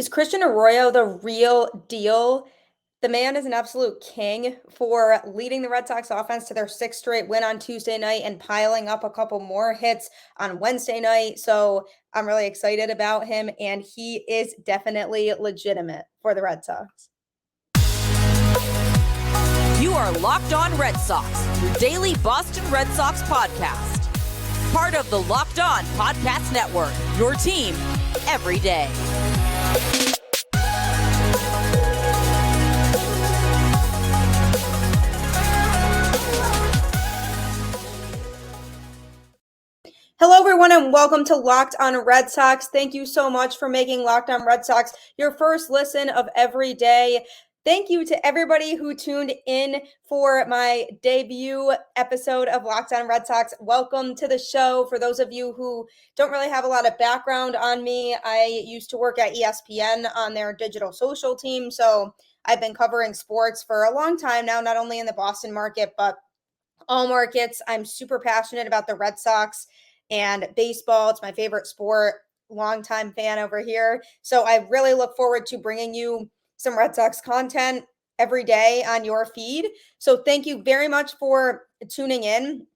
Is Christian Arroyo the real deal? The man is an absolute king for leading the Red Sox offense to their sixth straight win on Tuesday night and piling up a couple more hits on Wednesday night. So I'm really excited about him, and he is definitely legitimate for the Red Sox. You are Locked On Red Sox, your daily Boston Red Sox podcast. Part of the Locked On Podcast Network, your team every day. Hello, everyone, and welcome to Locked On Red Sox. Thank you so much for making Locked On Red Sox your first listen of every day. Thank you to everybody who tuned in for my debut episode of Locked On Red Sox. Welcome to the show. For those of you who don't really have a lot of background on me, I used to work at ESPN on their digital social team, so I've been covering sports for a long time now, not only in the Boston market, but all markets. I'm super passionate about the Red Sox and baseball. It's my favorite sport. Longtime fan over here. So I really look forward to bringing you some Red Sox content every day on your feed. So thank you very much for tuning in.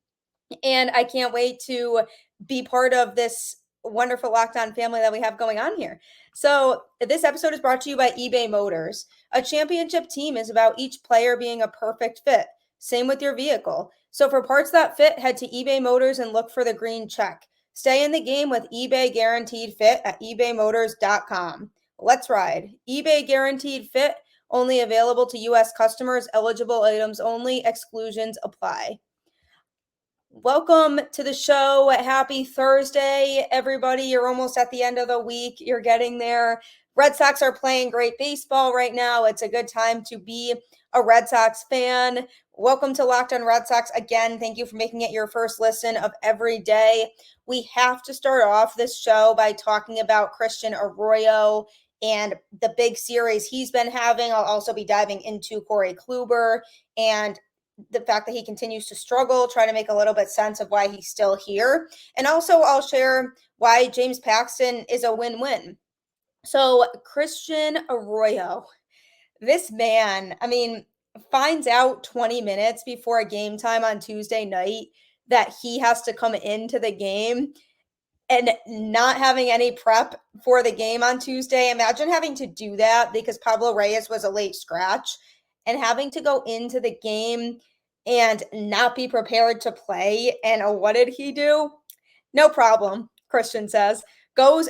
And I can't wait to be part of this wonderful Locked On family that we have going on here. So this episode is brought to you by eBay Motors. A championship team is about each player being a perfect fit. Same with your vehicle. So for parts that fit, head to eBay Motors and look for the green check. Stay in the game with eBay Guaranteed Fit at ebaymotors.com. Let's ride. eBay Guaranteed Fit, only available to U.S. customers, eligible items only, exclusions apply. Welcome to the show. Happy Thursday, everybody. You're almost at the end of the week. You're getting there. Red Sox are playing great baseball right now. It's a good time to be a Red Sox fan. Welcome to Locked On Red Sox. Again, thank you for making it your first listen of every day. We have to start off this show by talking about Christian Arroyo and the big series he's been having. I'll also be diving into Corey Kluber and the fact that he continues to struggle, try to make a little bit sense of why he's still here. And also I'll share why James Paxton is a win-win. So Christian Arroyo, this man, finds out 20 minutes before game time on Tuesday night that he has to come into the game and not having any prep for the game on Tuesday. Imagine having to do that because Pablo Reyes was a late scratch and having to go into the game and not be prepared to play. And what did he do? No problem, Christian says. Goes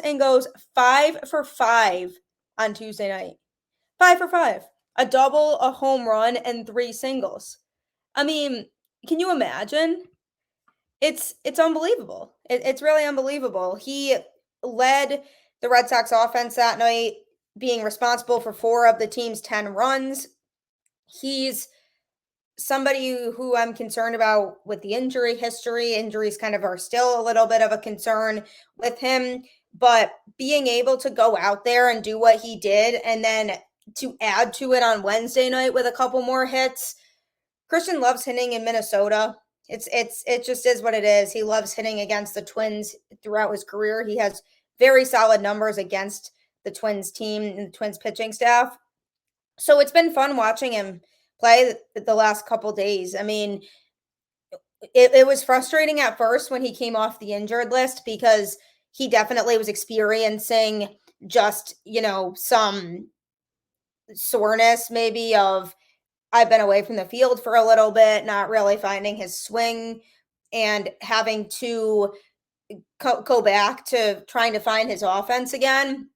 5 for 5 on Tuesday night. 5 for 5. A double, a home run, and 3 singles. Can you imagine? It's unbelievable. It's really unbelievable. He led the Red Sox offense that night, being responsible for 4 of the team's 10 runs. He's somebody who I'm concerned about with the injury history. Injuries kind of are still a little bit of a concern with him, but being able to go out there and do what he did and then to add to it on Wednesday night with a couple more hits. Christian loves hitting in Minnesota. It just is what it is. He loves hitting against the Twins throughout his career. He has very solid numbers against the Twins team and the Twins pitching staff. So it's been fun watching him play the last couple days. It was frustrating at first when he came off the injured list because he definitely was experiencing just, some soreness maybe of I've been away from the field for a little bit, not really finding his swing and having to go back to trying to find his offense again.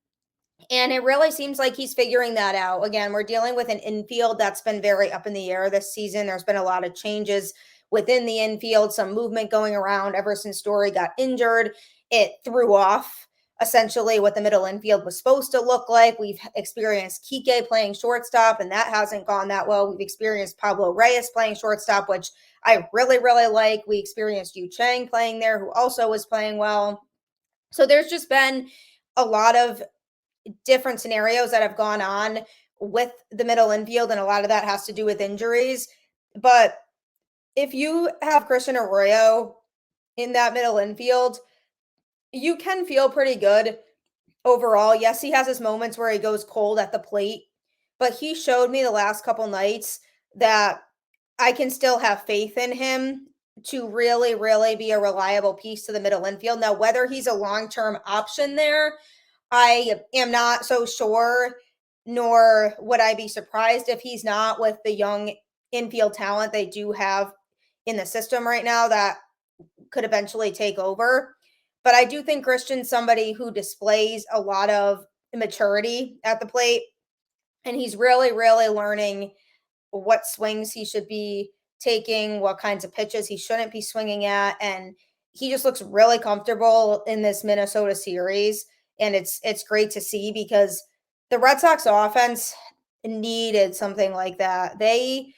And it really seems like he's figuring that out. Again, we're dealing with an infield that's been very up in the air this season. There's been a lot of changes within the infield, some movement going around ever since Story got injured. It threw off essentially what the middle infield was supposed to look like. We've experienced Kike playing shortstop, and that hasn't gone that well. We've experienced Pablo Reyes playing shortstop, which I really, really like. We experienced Yu Chang playing there, who also was playing well. So there's just been a lot of different scenarios that have gone on with the middle infield, and a lot of that has to do with injuries. But if you have Christian Arroyo in that middle infield, you can feel pretty good overall. Yes, he has his moments where he goes cold at the plate, but he showed me the last couple nights that I can still have faith in him to really, really be a reliable piece to the middle infield. Now, whether he's a long-term option there, I am not so sure, nor would I be surprised if he's not, with the young infield talent they do have in the system right now that could eventually take over. But I do think Christian's somebody who displays a lot of maturity at the plate, and he's really, really learning what swings he should be taking, what kinds of pitches he shouldn't be swinging at, and he just looks really comfortable in this Minnesota series, and it's great to see because the Red Sox offense needed something like that. They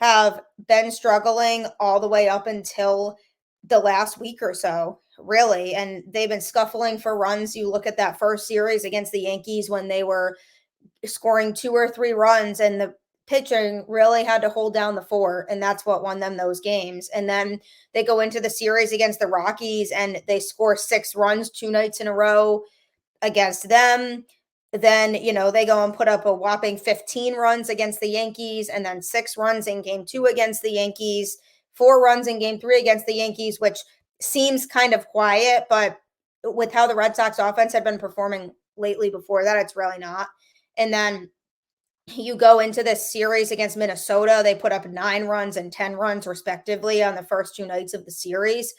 have been struggling all the way up until the last week or so, really, and they've been scuffling for runs. You look at that first series against the Yankees when they were scoring 2 or 3 runs, and the pitching really had to hold down the fort, and that's what won them those games. And then they go into the series against the Rockies and they score 6 runs 2 nights in a row against them. Then, they go and put up a whopping 15 runs against the Yankees, and then 6 runs in game 2 against the Yankees, 4 runs in game 3 against the Yankees, which seems kind of quiet, but with how the Red Sox offense had been performing lately before that, it's really not. And then you go into this series against Minnesota, they put up 9 runs and 10 runs respectively on the first 2 nights of the series.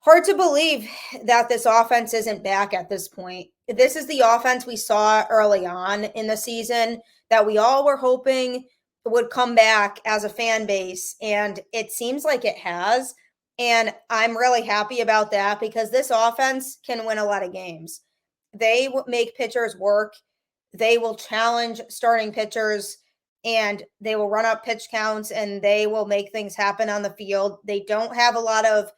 Hard to believe that this offense isn't back at this point. This is the offense we saw early on in the season that we all were hoping would come back as a fan base, and it seems like it has. And I'm really happy about that because this offense can win a lot of games. They make pitchers work. They will challenge starting pitchers, and they will run up pitch counts, and they will make things happen on the field. They don't have a lot of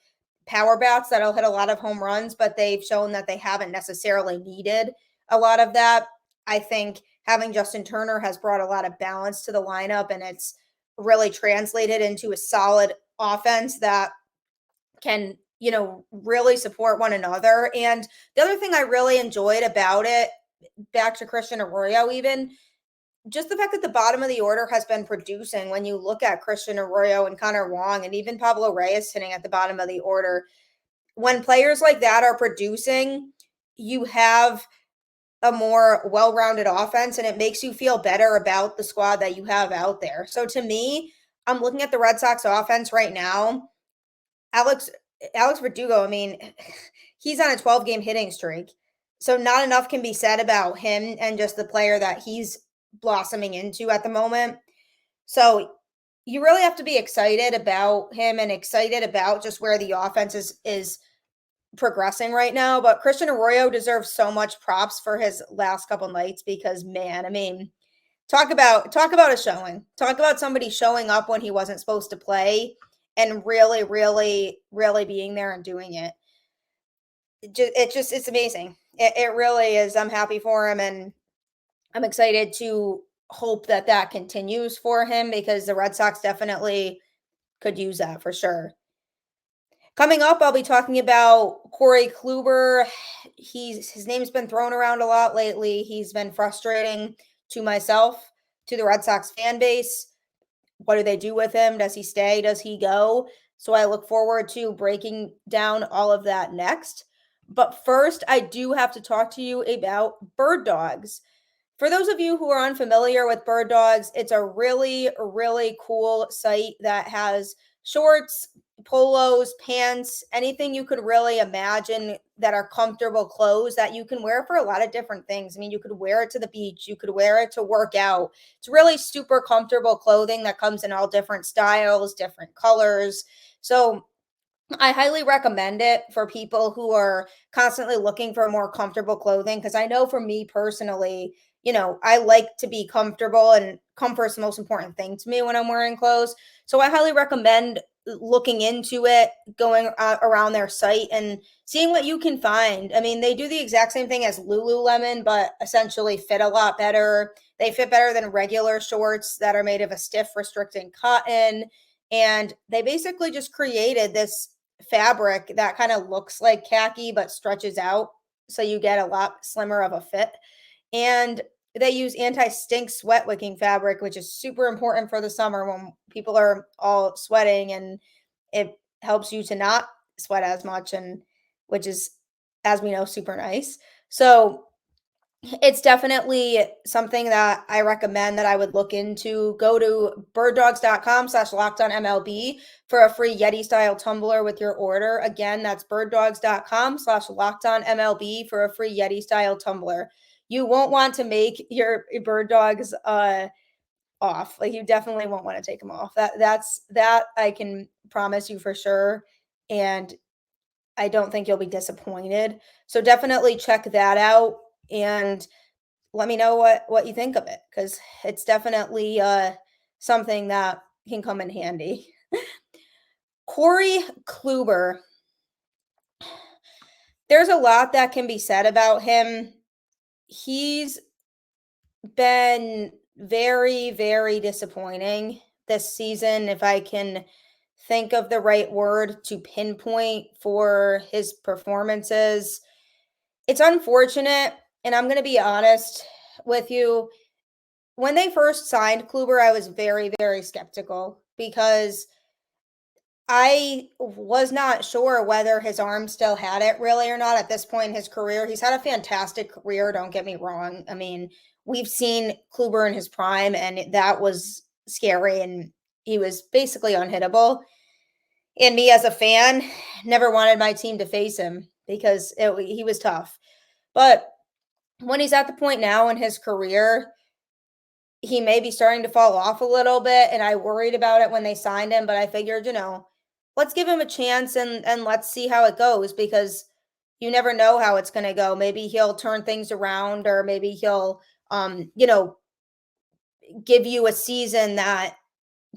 power bats that'll hit a lot of home runs, but they've shown that they haven't necessarily needed a lot of that. I think having Justin Turner has brought a lot of balance to the lineup, and it's really translated into a solid offense that can, really support one another. And the other thing I really enjoyed about it, back to Christian Arroyo, even just the fact that the bottom of the order has been producing. When you look at Christian Arroyo and Connor Wong and even Pablo Reyes sitting at the bottom of the order, when players like that are producing, you have a more well-rounded offense, and it makes you feel better about the squad that you have out there. So to me, I'm looking at the Red Sox offense right now. Alex Verdugo, I mean, he's on a 12-game hitting streak. So not enough can be said about him and just the player that he's blossoming into at the moment. So you really have to be excited about him and excited about just where the offense is progressing right now. But Christian Arroyo deserves so much props for his last couple nights because, man, I mean, talk about a showing. Talk about somebody showing up when he wasn't supposed to play and really, really, really being there and doing it. It's amazing. It really is. I'm happy for him, and I'm excited to hope that continues for him because the Red Sox definitely could use that for sure. Coming up, I'll be talking about Corey Kluber. His name's been thrown around a lot lately. He's been frustrating to myself, to the Red Sox fan base. What do they do with him? Does he stay? Does he go? So I look forward to breaking down all of that next. But first, I do have to talk to you about bird dogs. For those of you who are unfamiliar with bird dogs, it's a really, really cool site that has shorts, polos, pants, anything you could really imagine that are comfortable clothes that you can wear for a lot of different things. I mean, you could wear it to the beach, you could wear it to work out. It's really super comfortable clothing that comes in all different styles, different colors. So I highly recommend it for people who are constantly looking for more comfortable clothing. Because I know for me personally, I like to be comfortable, and comfort's the most important thing to me when I'm wearing clothes. So I highly recommend looking into it, going around their site and seeing what you can find. I mean, they do the exact same thing as Lululemon, but essentially fit a lot better. They fit better than regular shorts that are made of a stiff, restricting cotton. And they basically just created this fabric that kind of looks like khaki but stretches out so you get a lot slimmer of a fit. And they use anti-stink sweat wicking fabric, which is super important for the summer when people are all sweating, and it helps you to not sweat as much, and which is, as we know, super nice. So it's definitely something that I recommend that I would look into. Go to birddogs.com/lockedonmlb for a free Yeti style tumbler with your order. Again, that's birddogs.com/lockedonmlb for a free Yeti style tumbler. You won't want to make your bird dogs off. Like, you definitely won't want to take them off. That I can promise you for sure. And I don't think you'll be disappointed. So definitely check that out and let me know what you think of it, because it's definitely something that can come in handy. Corey Kluber. There's a lot that can be said about him. He's been very, very disappointing this season, if I can think of the right word to pinpoint for his performances. It's unfortunate, and I'm going to be honest with you. When they first signed Kluber, I was very, very skeptical because I was not sure whether his arm still had it really or not at this point in his career. He's had a fantastic career, don't get me wrong. I mean, we've seen Kluber in his prime, and that was scary, and he was basically unhittable. And me as a fan, never wanted my team to face him because he was tough. But when he's at the point now in his career, he may be starting to fall off a little bit, and I worried about it when they signed him, but I figured, let's give him a chance and let's see how it goes, because you never know how it's going to go. Maybe he'll turn things around, or maybe he'll give you a season that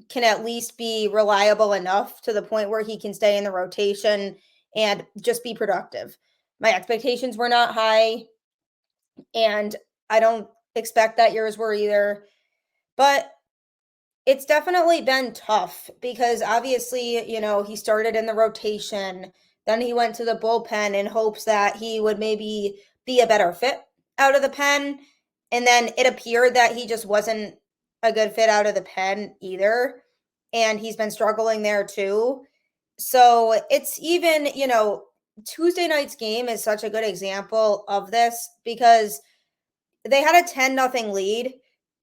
can at least be reliable enough to the point where he can stay in the rotation and just be productive. My expectations were not high, and I don't expect that yours were either. But it's definitely been tough because obviously, he started in the rotation, then he went to the bullpen in hopes that he would maybe be a better fit out of the pen. And then it appeared that he just wasn't a good fit out of the pen either. And he's been struggling there too. So it's even, Tuesday night's game is such a good example of this because they had a 10-0 lead.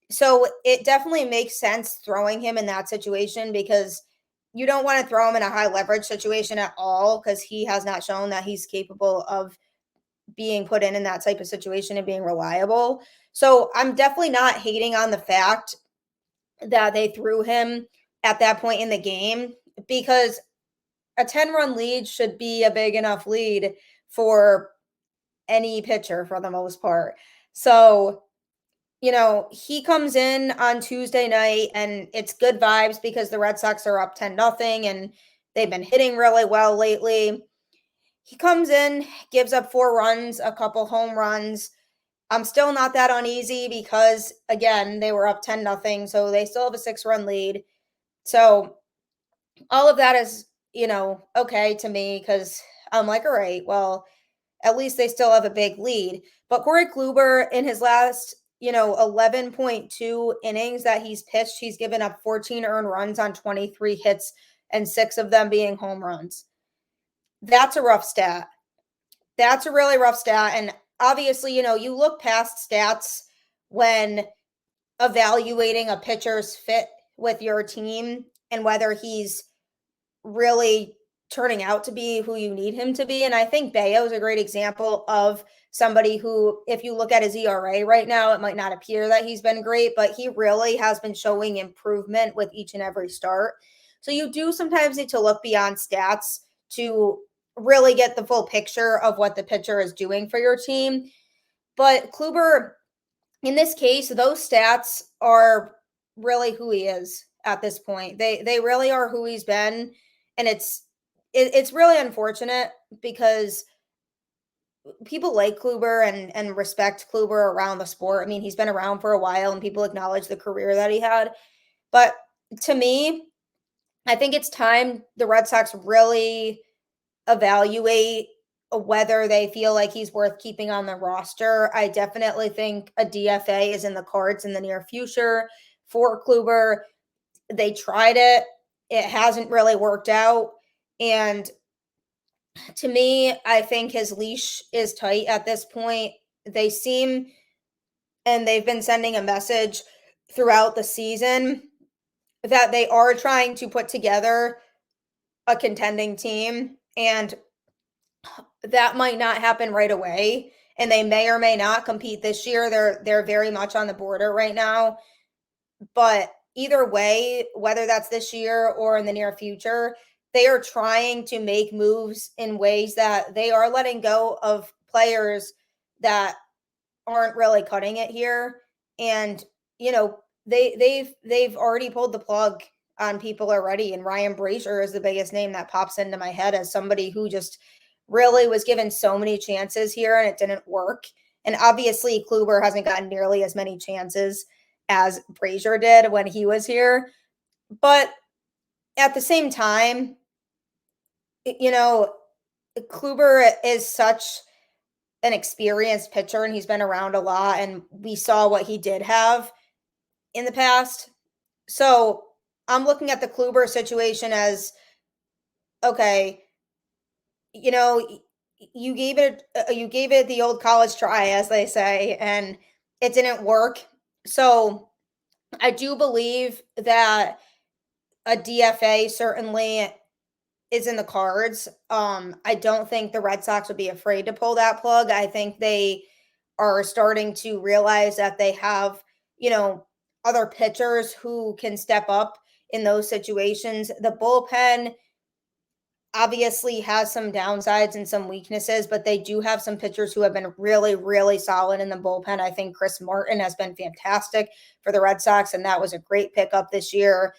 So it definitely makes sense throwing him in that situation, because you don't want to throw him in a high leverage situation at all, because he has not shown that he's capable of being put in that type of situation and being reliable. So I'm definitely not hating on the fact that they threw him at that point in the game, because a 10-run lead should be a big enough lead for any pitcher for the most part. So he comes in on Tuesday night, and it's good vibes because the Red Sox are up 10-0 and they've been hitting really well lately. He comes in, gives up 4 runs, a couple home runs. I'm still not that uneasy because, again, they were up 10-0, so they still have a 6-run lead. So all of that is, okay to me, because I'm like, all right, well, at least they still have a big lead. But Corey Kluber, in his last 11.2 innings that he's pitched, he's given up 14 earned runs on 23 hits, and 6 of them being home runs. That's a rough stat. That's a really rough stat. And obviously, you look past stats when evaluating a pitcher's fit with your team and whether he's really turning out to be who you need him to be. And I think Bayo is a great example of somebody who, if you look at his ERA right now, it might not appear that he's been great, but he really has been showing improvement with each and every start. So you do sometimes need to look beyond stats to really get the full picture of what the pitcher is doing for your team. But Kluber, in this case, those stats are really who he is at this point. They really are who he's been. And it's really unfortunate because people like Kluber and respect Kluber around the sport. I mean, he's been around for a while and people acknowledge the career that he had. But to me, I think it's time the Red Sox really evaluate whether they feel like he's worth keeping on the roster. I definitely think a DFA is in the cards in the near future for Kluber. They tried it. It hasn't really worked out. And to me, I think his leash is tight at this point. They seem, and they've been sending a message throughout the season that they are trying to put together a contending team. And that might not happen right away. And they may or may not compete this year. They're very much on the border right now. But either way, whether that's this year or in the near future, they are trying to make moves in ways that they are letting go of players that aren't really cutting it here. And they've already pulled the plug on people already. And Ryan Brazier is the biggest name that pops into my head as somebody who just really was given so many chances here and it didn't work. And obviously Kluber hasn't gotten nearly as many chances as Brazier did when he was here. But at the same time, Kluber is such an experienced pitcher and he's been around a lot and we saw what he did have in the past. So I'm looking at the Kluber situation as, okay, you gave it the old college try, as they say, and it didn't work. So I do believe that a DFA certainly is in the cards. I don't think the Red Sox would be afraid to pull that plug. I think they are starting to realize that they have, other pitchers who can step up in those situations. The bullpen obviously has some downsides and some weaknesses, but they do have some pitchers who have been really, really solid in the bullpen. I think Chris Martin has been fantastic for the Red Sox, and that was a great pickup this year.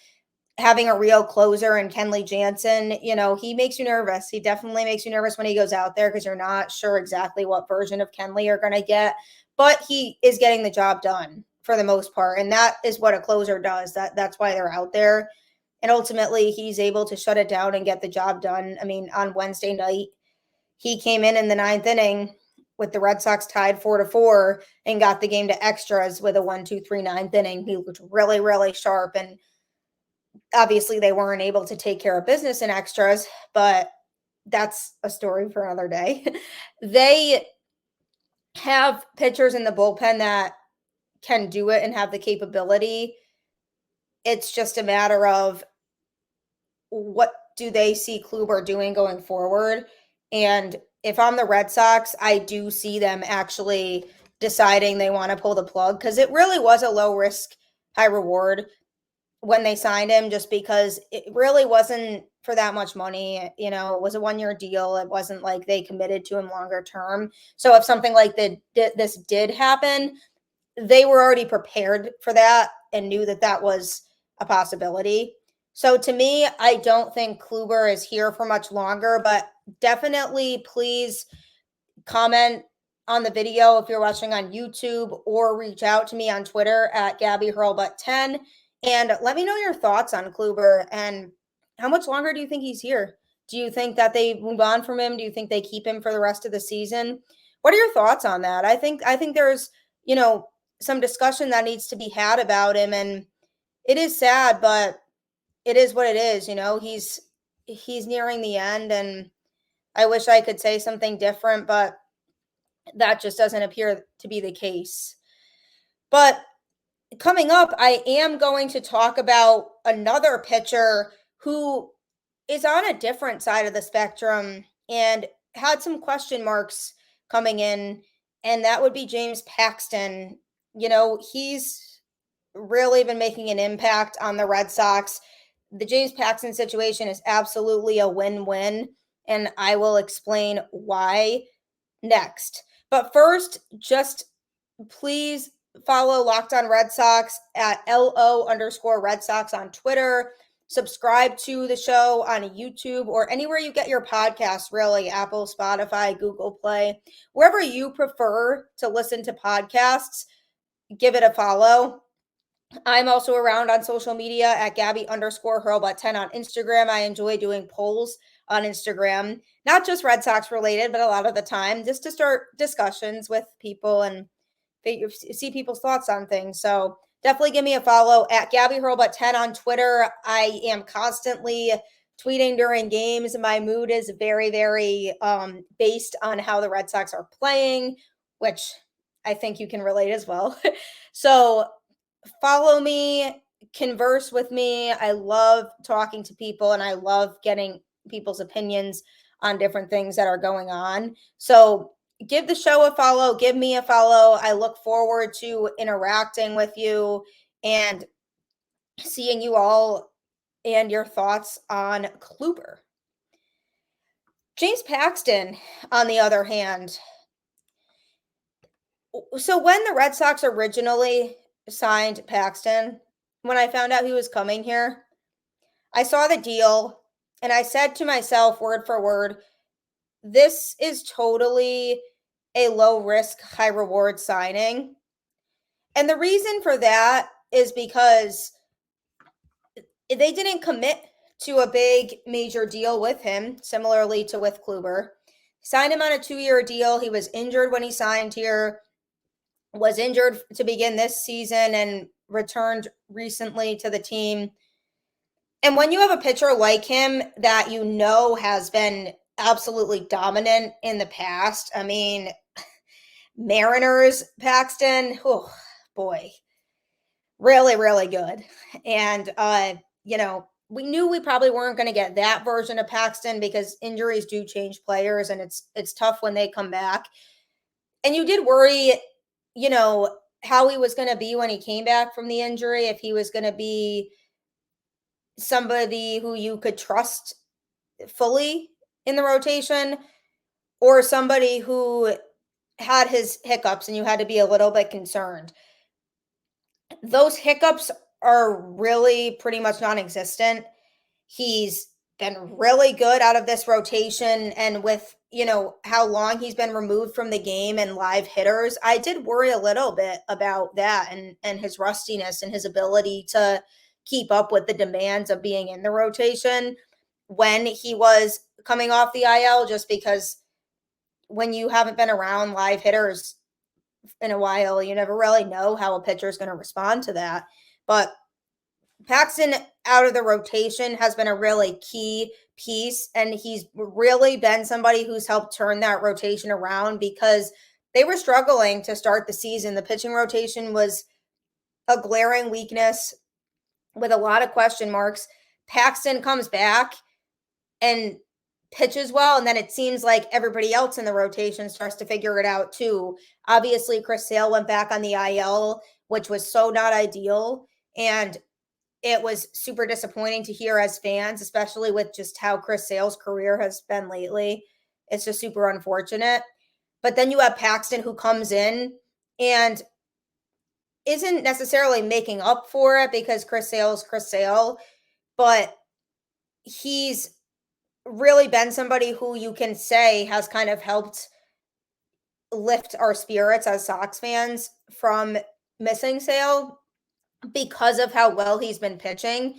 Having a real closer in Kenley Jansen, he makes you nervous. He definitely makes you nervous when he goes out there because you're not sure exactly what version of Kenley you're going to get, but he is getting the job done for the most part. And that is what a closer does. That's why they're out there. And ultimately he's able to shut it down and get the job done. I mean, on Wednesday night, he came in the ninth inning with the Red Sox tied 4-4 and got the game to extras with a 1-2-3 ninth inning. He looked really, really sharp. And obviously they weren't able to take care of business in extras, but that's a story for another day. They have pitchers in the bullpen that can do it and have the capability. It's just a matter of what do they see Kluber doing going forward. And if I'm the Red Sox, I do see them actually deciding they want to pull the plug because it really was a low risk, high reward when they signed him, just because it really wasn't for that much money. It was a 1-year deal. It wasn't like they committed to him longer term. So if something like this did happen, they were already prepared for that and knew that that was a possibility. So to me, I don't think Kluber is here for much longer, but definitely please comment on the video if you're watching on YouTube or reach out to me on Twitter at Gabby Hurlbut 10 and let me know your thoughts on Kluber and how much longer do you think he's here? Do you think that they move on from him? Do you think they keep him for the rest of the season? What are your thoughts on that? I think there's, some discussion that needs to be had about him, and it is sad, but it is what it is. He's nearing the end, and I wish I could say something different, but that just doesn't appear to be the case. But coming up, I am going to talk about another pitcher who is on a different side of the spectrum and had some question marks coming in, and that would be James Paxton. He's really been making an impact on the Red Sox. The James Paxton situation is absolutely a win-win, and I will explain why next. But first, just please follow Locked On Red Sox at LO_Red Sox on Twitter. Subscribe to the show on YouTube or anywhere you get your podcasts, really, Apple, Spotify, Google Play, wherever you prefer to listen to podcasts, give it a follow. I'm also around on social media at Gabby_Hurlbut 10 on Instagram. I enjoy doing polls on Instagram, not just Red Sox related, but a lot of the time just to start discussions with people and see people's thoughts on things. So definitely give me a follow at Gabby Hurlbut 10 on Twitter. I am constantly tweeting during games. My mood is very, very based on how the Red Sox are playing, which I think you can relate as well. So follow me, converse with me. I love talking to people and I love getting people's opinions on different things that are going on. So give the show a follow, give me a follow. I look forward to interacting with you and seeing you all and your thoughts on Kluber. James Paxton, on the other hand, so when the Red Sox originally signed Paxton, when I found out he was coming here, I saw the deal and I said to myself, word for word, this is totally a low risk, high reward signing. And the reason for that is because they didn't commit to a big major deal with him, similarly to with Kluber. Signed him on a 2-year deal. He was injured when he signed here, was injured to begin this season and returned recently to the team. And when you have a pitcher like him that you know has been absolutely dominant in the past, I mean, Mariners, Paxton, oh boy, really, really good. And, we knew we probably weren't going to get that version of Paxton because injuries do change players and it's tough when they come back. And you did worry, how he was going to be when he came back from the injury, if he was going to be somebody who you could trust fully in the rotation or somebody who had his hiccups and you had to be a little bit concerned. Those hiccups are really pretty much non-existent. He's been really good out of this rotation and with, how long he's been removed from the game and live hitters, I did worry a little bit about that and his rustiness and his ability to keep up with the demands of being in the rotation when he was coming off the IL, just because when you haven't been around live hitters in a while, you never really know how a pitcher is going to respond to that. But Paxton out of the rotation has been a really key piece, and he's really been somebody who's helped turn that rotation around because they were struggling to start the season. The pitching rotation was a glaring weakness with a lot of question marks. Paxton comes back and pitches well, and then it seems like everybody else in the rotation starts to figure it out too. Obviously, Chris Sale went back on the IL, which was so not ideal, and it was super disappointing to hear as fans, especially with just how Chris Sale's career has been lately. It's just super unfortunate. But then you have Paxton who comes in and isn't necessarily making up for it because Chris Sale's Chris Sale, but he's really been somebody who you can say has kind of helped lift our spirits as Sox fans from missing Sale because of how well he's been pitching.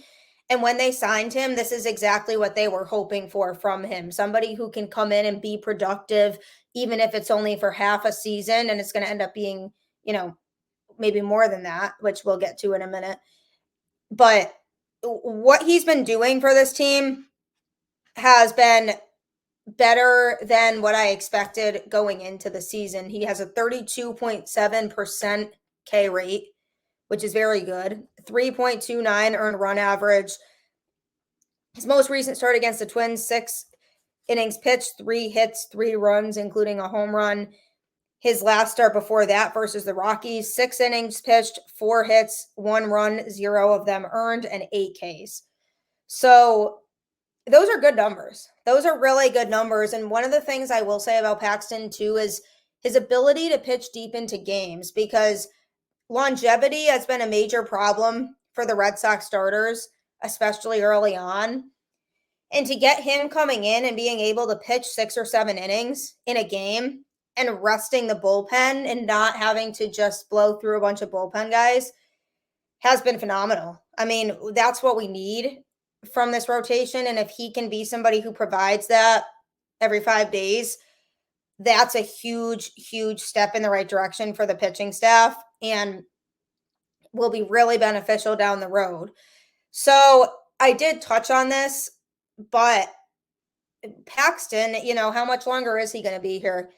And when they signed him, this is exactly what they were hoping for from him. Somebody who can come in and be productive, even if it's only for half a season and it's going to end up being, maybe more than that, which we'll get to in a minute. But what he's been doing for this team has been better than what I expected going into the season. He has a 32.7% K rate, which is very good. 3.29 earned run average. His most recent start against the Twins, 6 innings pitched, 3 hits, 3 runs, including a home run. His last start before that versus the Rockies, 6 innings pitched, 4 hits, 1 run, 0 of them earned, and 8 Ks. So those are good numbers. Those are really good numbers. And one of the things I will say about Paxton too is his ability to pitch deep into games, because longevity has been a major problem for the Red Sox starters, especially early on. And to get him coming in and being able to pitch 6 or 7 innings in a game and resting the bullpen and not having to just blow through a bunch of bullpen guys has been phenomenal. I mean, that's what we need from this rotation. And if he can be somebody who provides that every 5 days, that's a huge, huge step in the right direction for the pitching staff and will be really beneficial down the road. So I did touch on this, but Paxton, how much longer is he going to be here?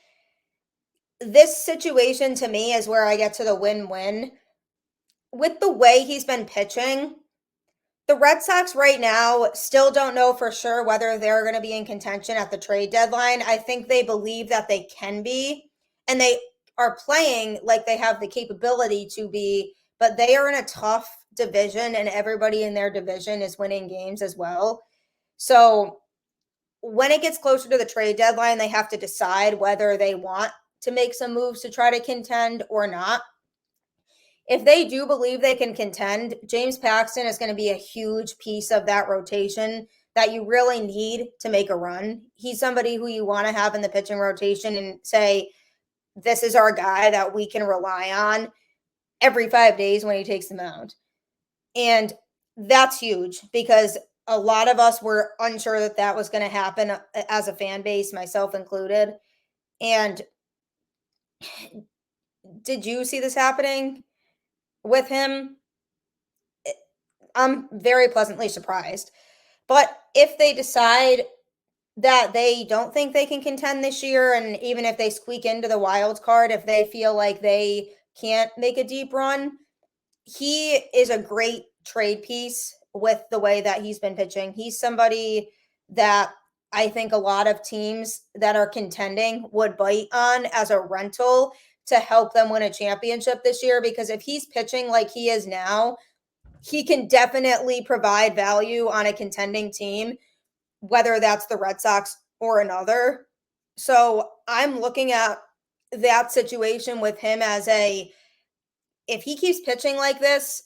This situation to me is where I get to the win-win. With the way he's been pitching, the Red Sox right now still don't know for sure whether they're going to be in contention at the trade deadline. I think they believe that they can be, and they are playing like they have the capability to be, but they are in a tough division, and everybody in their division is winning games as well. So when it gets closer to the trade deadline, they have to decide whether they want to make some moves to try to contend or not. If they do believe they can contend, James Paxton is going to be a huge piece of that rotation that you really need to make a run. He's somebody who you want to have in the pitching rotation and say, this is our guy that we can rely on every 5 days when he takes the mound. And that's huge because a lot of us were unsure that that was going to happen as a fan base, myself included. And did you see this happening with him? I'm very pleasantly surprised. But if they decide that they don't think they can contend this year, and even if they squeak into the wild card, if they feel like they can't make a deep run, he is a great trade piece with the way that he's been pitching. He's somebody that I think a lot of teams that are contending would bite on as a rental to help them win a championship this year, because if he's pitching like he is now, he can definitely provide value on a contending team, whether that's the Red Sox or another. So I'm looking at that situation with him as if he keeps pitching like this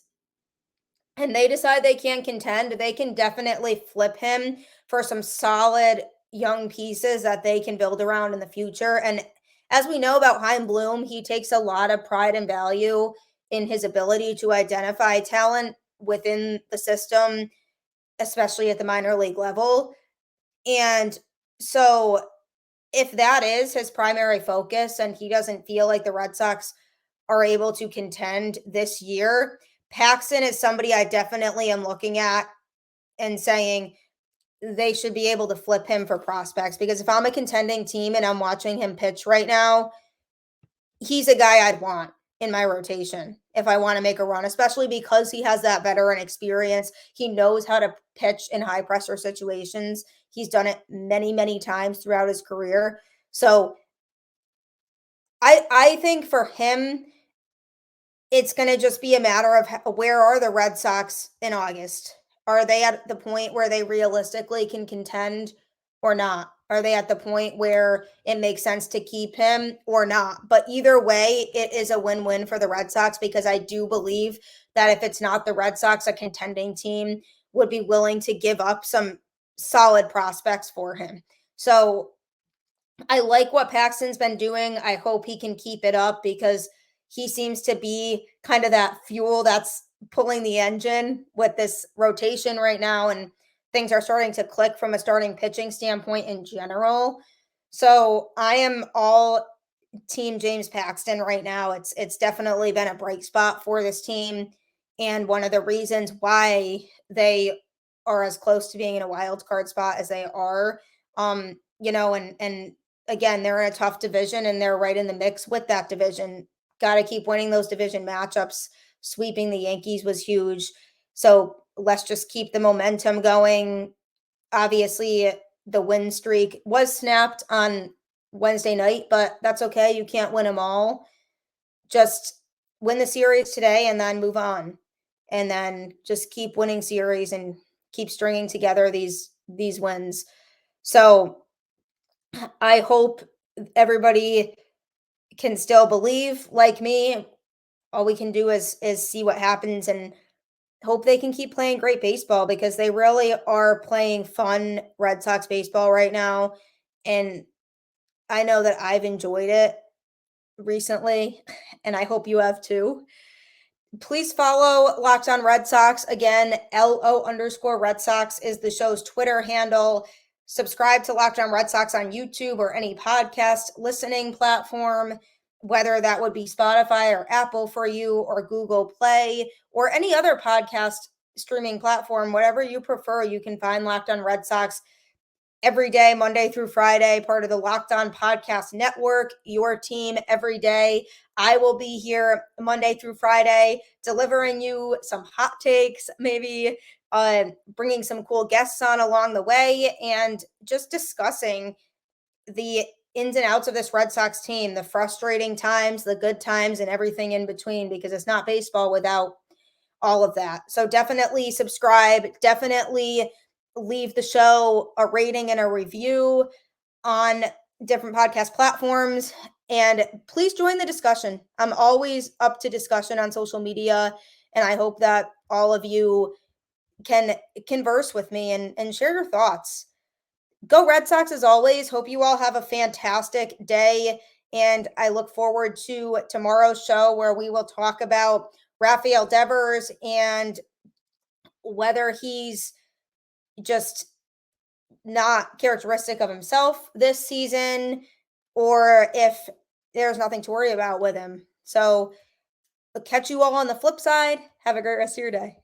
and they decide they can't contend, they can definitely flip him for some solid young pieces that they can build around in the future. And as we know about Chaim Bloom, he takes a lot of pride and value in his ability to identify talent within the system, especially at the minor league level. And so if that is his primary focus and he doesn't feel like the Red Sox are able to contend this year, Paxton is somebody I definitely am looking at and saying they should be able to flip him for prospects, because if I'm a contending team and I'm watching him pitch right now, he's a guy I'd want in my rotation if I want to make a run, especially because he has that veteran experience. He knows how to pitch in high pressure situations. He's done it many, many times throughout his career. So I think for him, it's going to just be a matter of where are the Red Sox in August? Are they at the point where they realistically can contend or not? Are they at the point where it makes sense to keep him or not? But either way, it is a win-win for the Red Sox, because I do believe that if it's not the Red Sox, a contending team would be willing to give up some solid prospects for him. So I like what Paxton's been doing. I hope he can keep it up, because he seems to be kind of that fuel that's pulling the engine with this rotation right now, and things are starting to click from a starting pitching standpoint in general. So I am all team James Paxton right now. It's definitely been a bright spot for this team, and one of the reasons why they are as close to being in a wild card spot as they are. And again, they're in a tough division and they're right in the mix with that division. Got to keep winning those division matchups. Sweeping the Yankees was huge. So let's just keep the momentum going. Obviously, the win streak was snapped on Wednesday night, but that's okay. You can't win them all. Just win the series today and then move on. And then just keep winning series and keep stringing together these wins. So I hope everybody can still believe like me. All we can do is see what happens and hope they can keep playing great baseball, because they really are playing fun Red Sox baseball right now. And I know that I've enjoyed it recently, and I hope you have too. Please follow Locked On Red Sox. Again, LO_Red Sox is the show's Twitter handle. Subscribe to Locked On Red Sox on YouTube or any podcast listening platform, whether that would be Spotify or Apple for you or Google Play or any other podcast streaming platform, whatever you prefer. You can find Locked On Red Sox every day, Monday through Friday, part of the Locked On Podcast Network, your team every day. I will be here Monday through Friday delivering you some hot takes, maybe bringing some cool guests on along the way, and just discussing the ins and outs of this Red Sox team, the frustrating times, the good times, and everything in between, because it's not baseball without all of that. So definitely subscribe, definitely leave the show a rating and a review on different podcast platforms, and please join the discussion. I'm always up to discussion on social media, and I hope that all of you can converse with me and share your thoughts. Go Red Sox as always. Hope you all have a fantastic day, and I look forward to tomorrow's show where we will talk about Rafael Devers and whether he's just not characteristic of himself this season or if there's nothing to worry about with him. So I'll catch you all on the flip side. Have a great rest of your day.